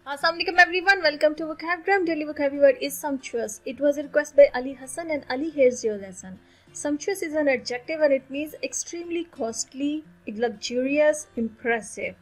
Assalamualaikum everyone, welcome to Vocabgram. Daily vocabulary word is sumptuous. It was a request by Ali Hassan and Ali, here's your lesson. Sumptuous is an adjective and it means extremely costly, luxurious, impressive.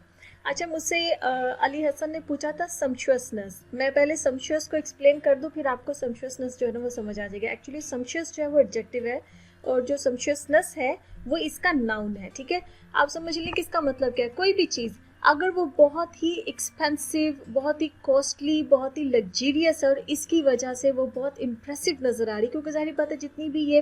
अच्छा मुझसे अली हसन ने पूछा था सम्चुअसनेस. मैं पहले सम्चुअस को explain कर दूं, फिर आपको सम्चुअसनेस जो है ना वो समझ आ जाएगा. एक्चुअली सम्चुअस जो है वो एडजेक्टिव है और जो सम्चुअसनेस है वो इसका नाउन है. ठीक है, आप समझ लीजिए कि इसका मतलब क्या है. कोई भी चीज़ अगर वो बहुत ही एक्सपेंसिव, बहुत ही कॉस्टली, बहुत ही लग्जीरियस है और इसकी वजह से वो बहुत इम्प्रेसिव नज़र आ रही, क्योंकि ज़ाहिर बात है जितनी भी ये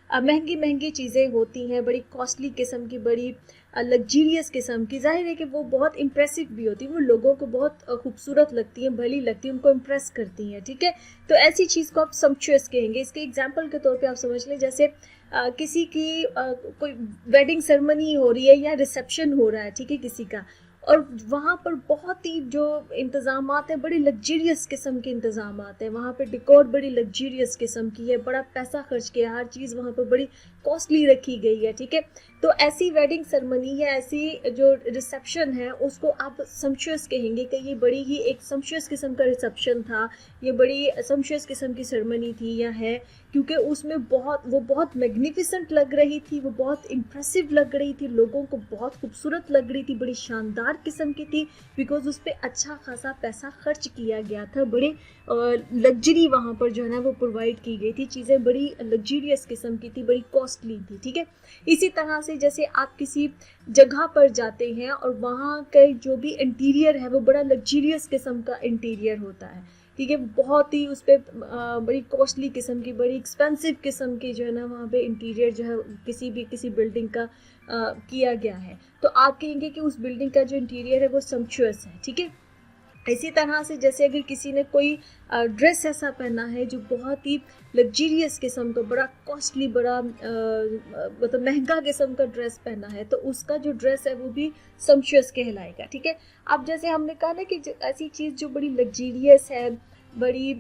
महंगी महंगी चीज़ें होती हैं, बड़ी कॉस्टली किस्म की, बड़ी लग्जीरियस किस्म की, जाहिर है कि वो बहुत इम्प्रेसिव भी होती हैं, वो लोगों को बहुत खूबसूरत लगती हैं, भली लगती हैं, उनको इम्प्रेस करती हैं. ठीक है, तो ऐसी चीज़ को आप सम्चुअस कहेंगे. इसके एग्जाम्पल के तौर पे आप समझ लें, जैसे किसी की कोई वेडिंग सेरेमनी हो रही है या रिसेप्शन हो रहा है, ठीक है, किसी का, और वहाँ पर बहुत ही जो इंतज़ामात हैं बड़ी लग्जीरियस किस्म के इंतज़ामात हैं. वहाँ पे डिकोर बड़ी लग्जीरियस किस्म की है, बड़ा पैसा खर्च किया, हर चीज़ वहाँ पर बड़ी कॉस्टली रखी गई है. ठीक है, तो ऐसी वेडिंग सेरेमनी या ऐसी जो रिसेप्शन है उसको आप सम्चुअस कहेंगे कि ये बड़ी ही एक सम्चुअस किस्म का रिसेप्शन था, ये बड़ी सम्चुअस किस्म की सेरेमनी थी या है, क्योंकि उसमें वो बहुत मैग्निफिसेंट लग रही थी, वो बहुत इम्प्रेसिव लग रही थी, लोगों को बहुत खूबसूरत लग रही थी, बड़ी शानदार किस्म की थी, बिकॉज उस पर अच्छा खासा पैसा खर्च किया गया था, बड़े लग्जरी वहाँ पर जो है ना वो प्रोवाइड की गई थी, चीज़ें बड़ी लग्जरियस किस्म की थी, बड़ी कॉस्टली थी. ठीक है, इसी तरह से जैसे आप किसी जगह पर जाते हैं और वहाँ का जो भी इंटीरियर है वो बड़ा लग्जरियस किस्म का इंटीरियर होता है. ठीक है, बहुत ही उस पर बड़ी कॉस्टली किस्म की, बड़ी एक्सपेंसिव किस्म की जो है ना वहाँ पे इंटीरियर जो है किसी बिल्डिंग का किया गया है, तो आप कहेंगे कि उस बिल्डिंग का जो इंटीरियर है वो सम्चुअस है. ठीक है, इसी तरह से जैसे अगर किसी ने कोई ड्रेस ऐसा पहना है जो बहुत ही लग्जीरियस किस्म का, बड़ा कॉस्टली, बड़ा मतलब महंगा किस्म का ड्रेस पहना है, तो उसका जो ड्रेस है वो भी सम्चुअस कहलाएगा. ठीक है, अब जैसे हमने कहा ना कि ऐसी चीज़ जो बड़ी लग्जीरियस है, बड़ी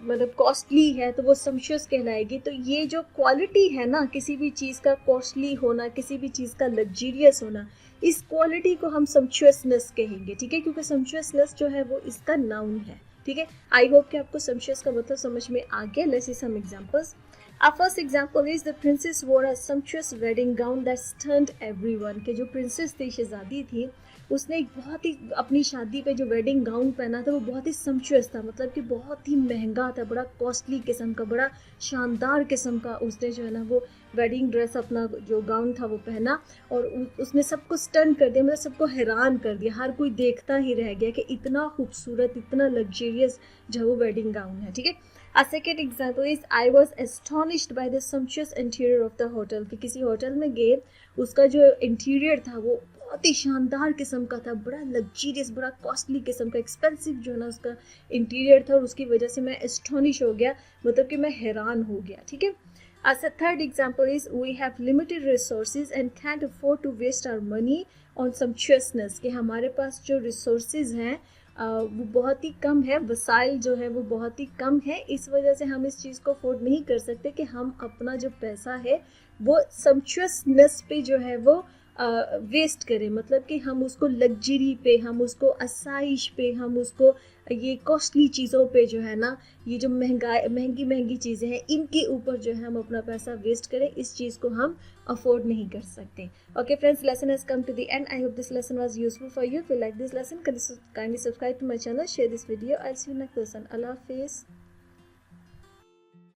मतलब कॉस्टली है, तो वो सम्चुअस कहलाएगी. तो ये जो क्वालिटी है ना किसी भी चीज़ का, कॉस्टली होना, किसी भी चीज़ का लग्जीरियस होना, इस क्वालिटी को हम सम्चुअसनेस कहेंगे. ठीक है, क्योंकि सम्चुअसनेस जो है वो इसका नाउन है. ठीक है, आई होप कि आपको सम्चुअस का मतलब समझ में आ गया. Let's see some examples. Our first example is the princess wore a sumptuous wedding gown that stunned everyone. कि जो princess थी, शहजादी थी, उसने एक बहुत ही अपनी शादी पे जो वेडिंग गाउन पहना था वो बहुत ही सम्चुअस था, मतलब कि बहुत ही महंगा था, बड़ा कॉस्टली किस्म का, बड़ा शानदार किस्म का उसने जो है ना वो वेडिंग ड्रेस, अपना जो गाउन था वो पहना, और उसने सबको स्टन कर दिया, मतलब सबको हैरान कर दिया. हर कोई देखता ही रह गया कि इतना खूबसूरत, इतना लग्जरियस जो है वो वेडिंग गाउन है. ठीक है, A second example is I was astonished by the sumptuous interior of the hotel. कि किसी होटल में गए, उसका जो इंटीरियर था वो बहुत ही शानदार किस्म का था, बड़ा लग्जीरियस, बड़ा कॉस्टली किस्म का, एक्सपेंसिव जो है ना उसका इंटीरियर था, और उसकी वजह से मैं एस्टोनिश हो गया, मतलब कि मैं हैरान हो गया. ठीक है, As a third example is we have limited resources and can't afford to waste our money on sumptuousness. कि हमारे पास जो resources हैं वो बहुत ही कम है, वसाइल जो है वो बहुत ही कम है, इस वजह से हम इस चीज़ को अफोर्ड नहीं कर सकते कि हम अपना जो पैसा है वो सम्चुअसनेस पे जो है वो वेस्ट करें, मतलब कि हम उसको लग्जरी पे, हम उसको आसाइश पे, हम उसको ये कॉस्टली चीज़ों पे जो है ना, ये जो महंगी महंगी चीज़ें हैं इनके ऊपर जो है हम अपना पैसा वेस्ट करें, इस चीज़ को हम अफोर्ड नहीं कर सकते. Okay friends, lesson has come to the end. I hope this lesson was useful for you. If you like this lesson, kindly subscribe to my channel, share this video. I'll see you next lesson. Allah Hafiz.